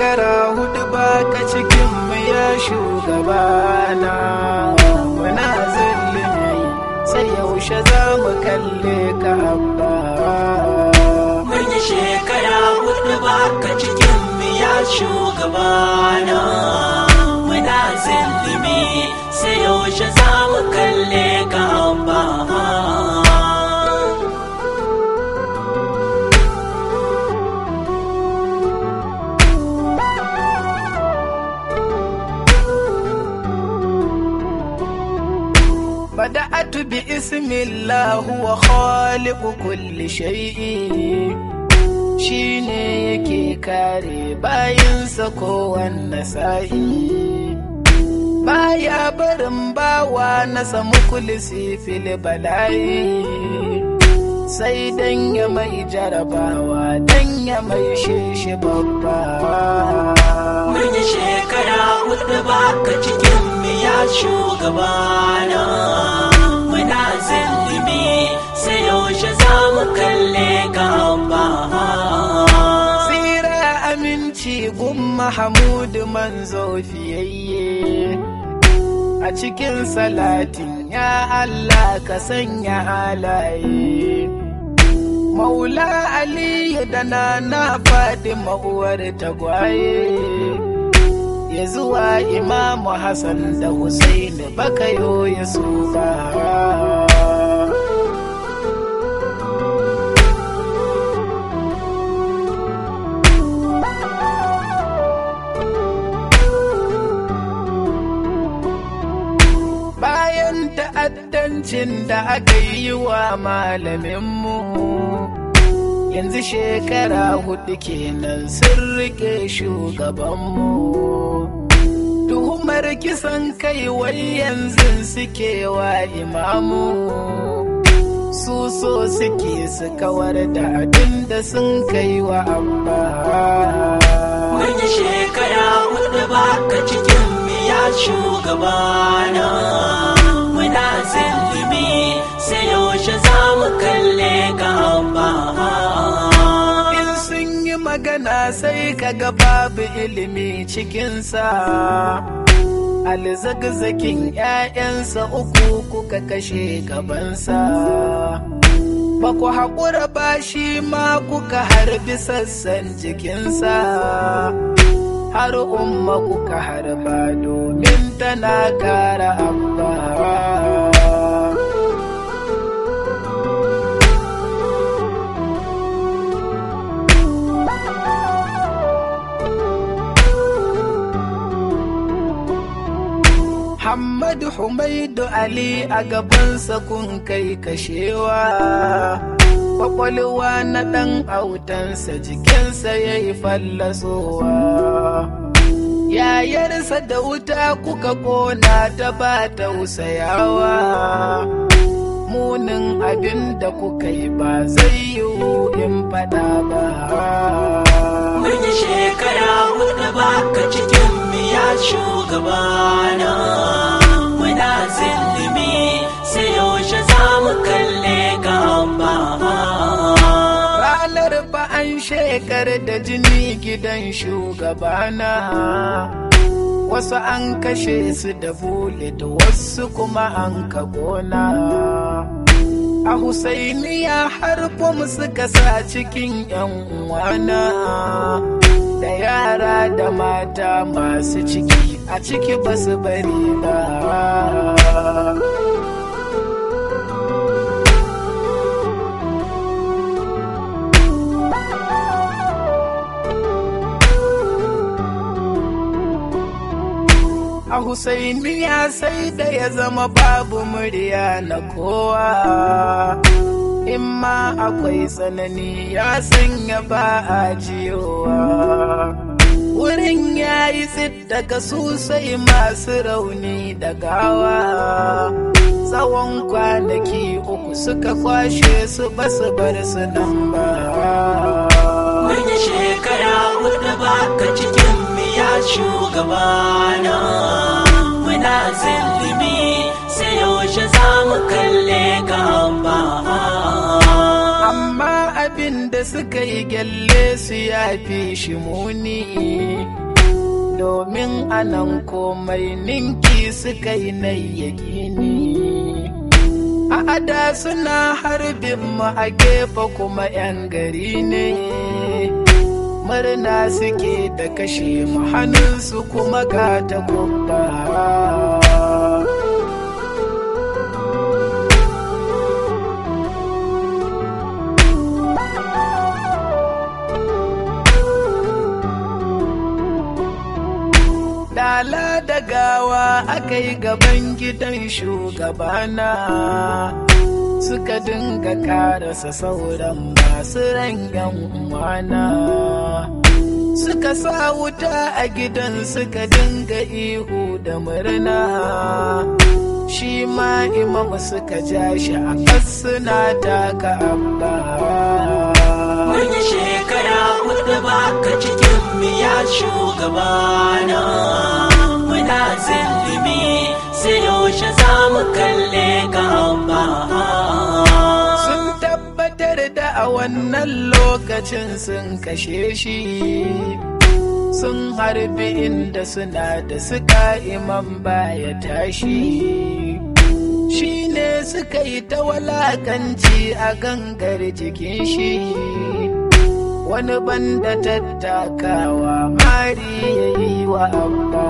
shekara 4 baka cikin mu ya shugabana, muna zulumi sai yaushe za mu kalle ka abba. Mun yi shekara 4 baka cikin mu ya shugabana, muna zulumi sai yaushe za mu kalle ka abba. بدأت باسم الله هو خالق كل شيء shine yake kare bayinsa kowanne sa'i, baya barin bawa na samu kulisi fil bala'i, sai dan ya mai jarabawa dan ya mai shi babba. Mun yi shekara 4 baka cikin mu ya shugabana, muna zulumi sai yaushe za mu kalle ka abba. Tsira aminci gun Mahamudu manzo fiyayye, a cikin salatin ya Allah ka sanya alaye. Maula Aliyu da Nana Fatima uwar tagwaye, ya zuwa Imamu Hassan da Husaini baka yoye su ba. Bayan ta'addancin da aka yi wa malaminmu, yanzu shekara 4 kenan sun rike shugabanmu. Tuhumar kisan kai wai yanzu suke wa imamu, su so suke su kawar da abin da sun kai wa abba. Mun yi shekara 4 baka cikin mu ya shugabana, muna zulumi sai yaushe za mu kalle ka abba. In sun yi magana sai kaga babu ilimi cikinsa, alzagzakin 'ya'yansa 3 kuka kashe gabansa. Ba ku haƙura ba shi ma kuka harbi sassan jikinsa, har umma kuka harba domin tana kara abba. Hamadu Humaidu Ali a gabansa kun kai kashewa, kwakwalwa na ɗan autansa jikinsa ya yi fallasowa. Yayarsa da wuta kuka ƙona ta ba tausayawa, munin abin da kuka yi ba zai yiwu in faɗa ba. Mun yi shekara 4 baka cikin mu ya shugabana, muna zulumi sai yaushe za mu kalle ka abba. Ranar ba an shekar da jini gidan shugabana, wasu an kashe su da bullet wasu kuma an ka gona. A Husainiya har bom suka sa cikin 'yan uwana, da yara da mata masu ciki a ciki basu bari ba. A Husainiya sai da ya zama babu murya na kowa, in ma akwai tsanani ya sanya ba a jiyowa. Wurin ya yi tsit daga sosai masu rauni da gawa, tsawon kwanaki 3 suka kwashe su basu bar su nan ba. Mun yi shekara 4 baka cikin mu ya shugabana, muna zulumi sai yaushe za mu kalle ka abba. Amma abin da suka yi gyalle su ya fi shi muni, domin anan komai ninki suka yi na yakini. A ada suna harbin mu a gefe kuma 'yan gari ne, murna suke da kashe mu hannunsu kuma ga ta kubba. Dala da gawa aka yi gaban gidan shugabana, suka dinga karasa sauran masu ran 'yan uwana. Suka sa wuta a gidan suka dinga ihu da murna, shi ma imam suka ja shi a kas suna taka abba. Mun yi shekara hudu baka cikin miya shugabana, muna zillimi sai yaushe za mu kalle ka abba. Sun tabbatar da a wannan lokacin sun kashe shi, sun harbi inda suna da suka imam baya tashi. Shi ne suka yi ta walakanci a gangar jikin shi, wani banda tattakawa mari ya yi wa abba.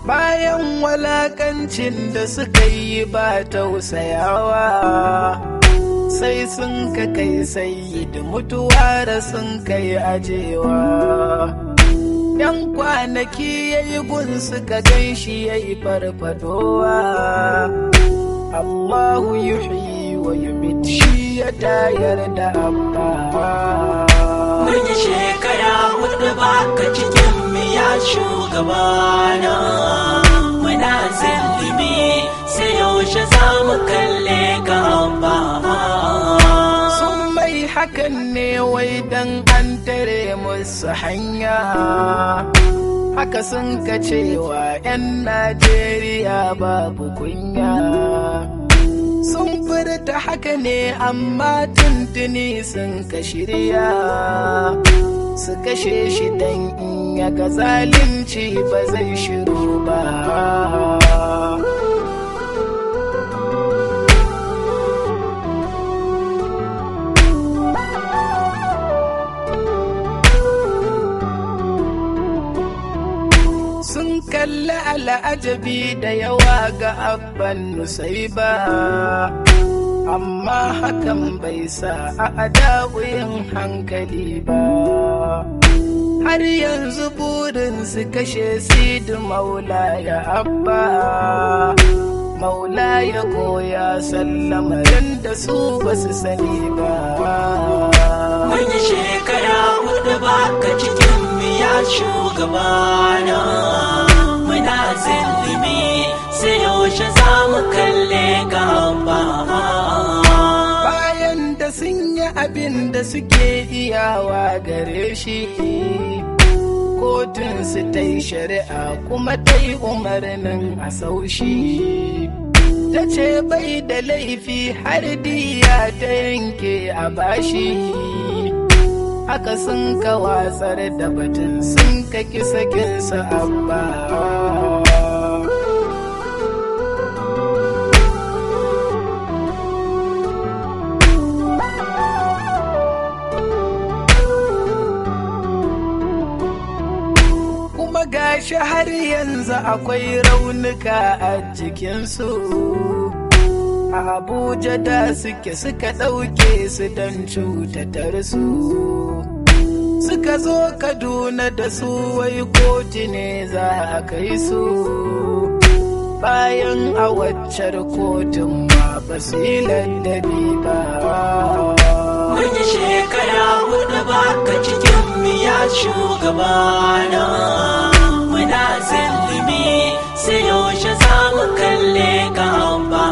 Bayan walakancin da suka yi ba tausayawa, sai sun ka kai sayyid mutuwa da sun kai ajewa. 'Yan kwanaki ya yi gun suka gan shi ya yi farfadowa. Allahu yuhyi wa yumit, shi ya tayar da abba. Mun yi shekara hudu baka cikin miya shugabana, muna zillimi sai yaushe za mu kalle ka abba. Sun mai hakan ne wai dan an tare musu hanya, haka sun ka cewa 'yan Najeriya babu kunya. Sun furta haka ne amma tuntuni sun ka shirya, su kashe shi dan in ya ga zalunci ba zai shiru ba. Sun kalli al'ajabi da yawa ga abban Nusaiba, amma hakan bai sa a adawiyin hankali ba. Har yanzu burin su kashe Sidi Maula ya abba. Maula ya koya sallamarin da su ba su sani ba. Mun yi shekara hudu baka cikin miya shugabana, muna zillimi sai yaushe za mu kalle ka abba. Bayan da sun yi abin da suke iyawa gare shi, kotun su ta yi shari'a kuma ta yi umarnin a saushi. Ta ce bai da laifi har diya ta yanke a bashi, haka sun ka watsar da batun sun ka kisa kinsa abba. Gashi har yanzu akwai raunuka a jikinsu, a Abuja da suka ɗauke su don cutatar su. Suka zo Kaduna da su wai kotu ne za a kai su, bayan a waccar kotun ma ba su yi ladabi ba. Mun yi shekara hudu baka cikin miya shugabana, muna zillimi sai yaushe za mu kalle ka abba.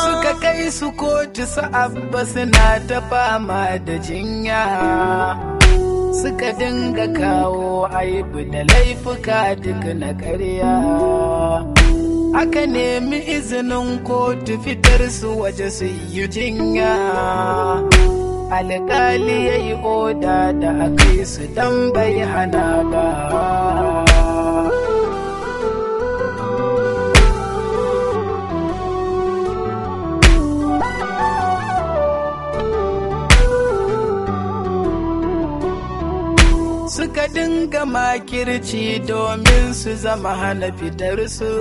Suka kai su kotu su abba suna ta fama da jinya, suka dinga kawo aibu da laifuka duk na ƙarya. Aka nemi izinin kotu fitar su waje su yi jinya. Alƙali ya yi oda da aka yi su dan bai hana ba. Suka dinga makirci domin su zama hana fitar su.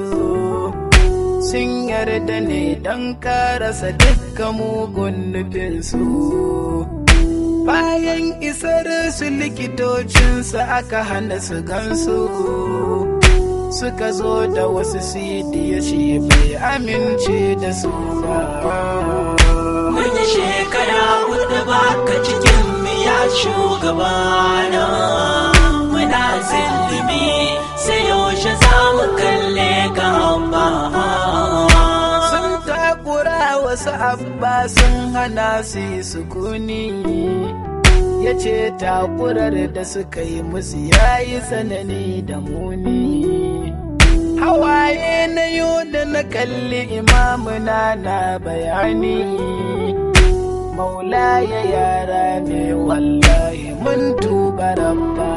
Sun yarda ne don karasa dukkan mugun nufinsu. Bayan isar su likitocinsu aka hana su gansu. Suka zo da wasu sidi ya shi bai amince da su ba. Mun yi shekara hudu baka cikin miya shugabana. Muna zillimi sai yaushe za mu kalle ka ba. Sun takura wasu abba sun hana su yi sukuni. Ya ce takurar da suka yi musu yayi tsanani da muni. Hawaye na yau da na kalli imamuna na bayani. Maula ya yara ne wallahi mun tuba rabba.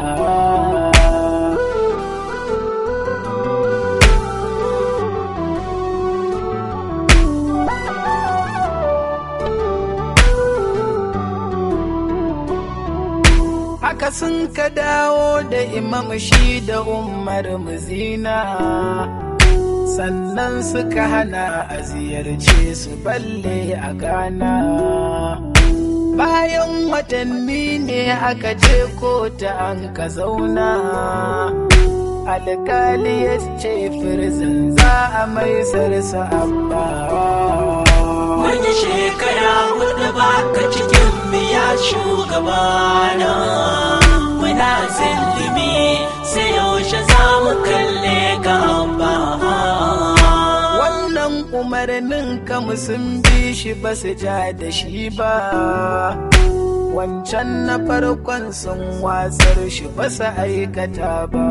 Haka sun ka dawo da imam shi da Umar Muzina. Sannan suka hana a ziyarce su balle a Ghana. Bayan watanni ne aka je kota an ka zauna. Alƙali ya ce firzin za a mai sarsa abba. Mun yi shekara hudu baka cikin miya shugabana. Muna zillimi sai yaushe za mu kalle ka ba. Wannan umarnin kamu sun bi shi ba su ja da shi ba. Wancan na farkon sun watsar shi ba su aikata ba.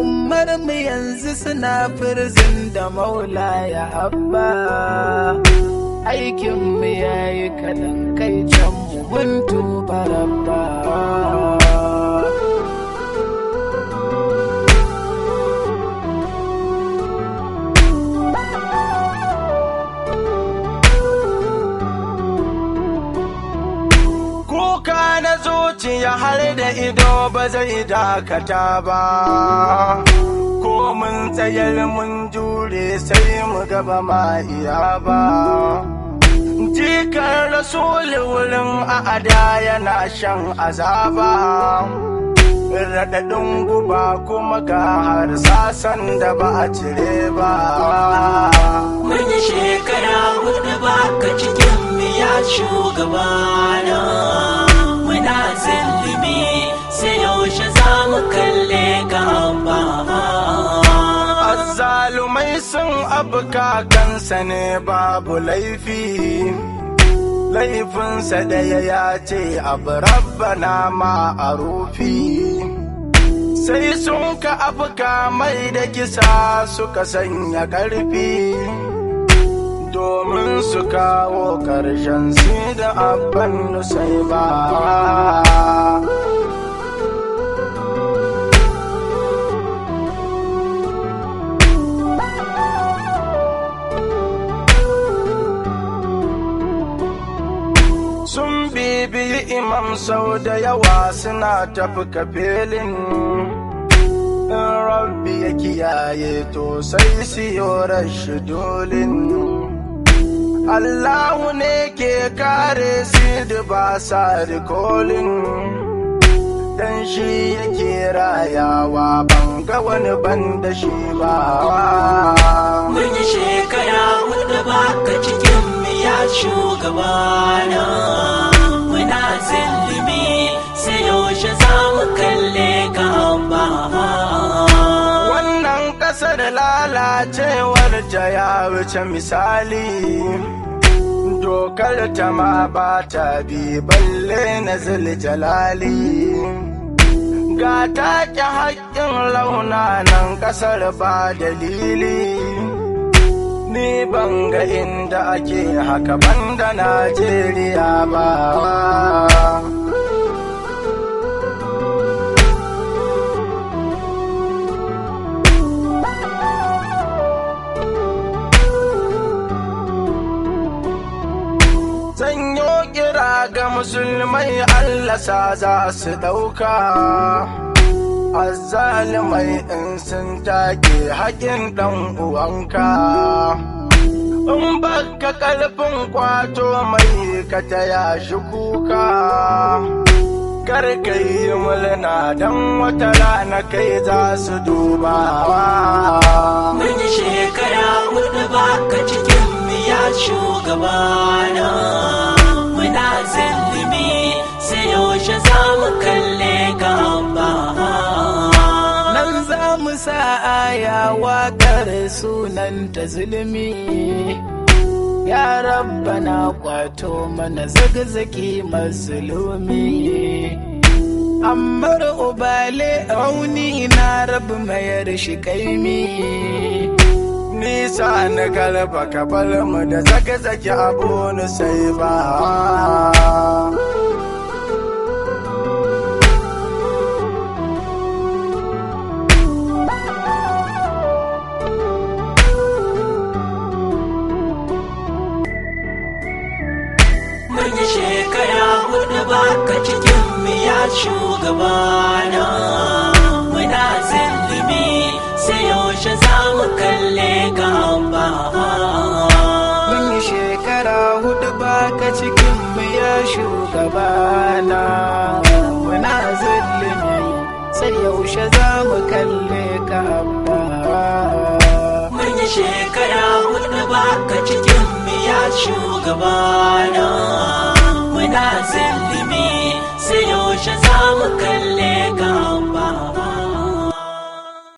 Umar mu yanzu suna firzin da maula ya abba. Aikin mu yayi kaɗan kai can mu mun tuba rabba. Na zuciya har da ido ba zai dakata ba. Ko mun tsayar mun jure sai mu gaba ma iya ba. Jikar rasuli wurin a'ada yana shan azaba. Raɗaɗin guba kuma ga harsasan da ba a cire ba. Mun yi shekara hudu baka cikin miya shugabana. Muna zillimi sai yaushe za mu kalle ka ba. Azzalumai sun abuka kansa ne babu laifi. Laifinsa ɗaya ya ce abu rabbana ma'arufi. Sai sun ka abuka mai da kisa suka sanya ƙarfi. Domin su kawo ƙarshen si da abban nusai ba. Sun bibiyi imam sau da yawa suna tafi kafilin. In rabbi ya kiyaye to sai siyo rashidolin. Allahu ne ke kare su da ba sa rikolin. Dan shi yake rayawa ban ga wani ban da shi ba. Mun yi shekara hudu baka cikin miya shugabana. Muna zillimi sai yaushe za mu kalle ka ba. Wannan ƙasar lalacewar ta ya wuce misali. dokar ta ma ba ta bi balle na zuljalali ga take haƙƙin launanan ƙasar ba dalili ni ban ga inda ake haka banda Najeriya ba sanyo kira ga musulmai Allah sa za su ɗauka azzalimai in sun take haƙin ɗan uwanka in baka ƙarfin kwato mai ka taya shi kuka kar ka yi mulna don wata rana kai za su duba mun yi shekara hudu baka cikin miya shugabana muna zillimi sai yaushe za mu kalle gaba nan za mu sa aya waƙar sunan ta zulmi ya rabbana kwato mana zagzaki mazlumi ammar ubale rauni na rabu mayar shi kaimi nisa na galba ka bar mu da zage-zage abu ni sai ba mun yi shekara hudu baka cikin miya shugabana muna zillimi sai yaushe za mu kalle gaba mun yi shekara hudu baka cikin miya shugabana muna zillimi sai yaushe za mu kalle gaba mun yi shekara hudu baka cikin miya shugabana muna zillimi sai yaushe za mu kalle gaba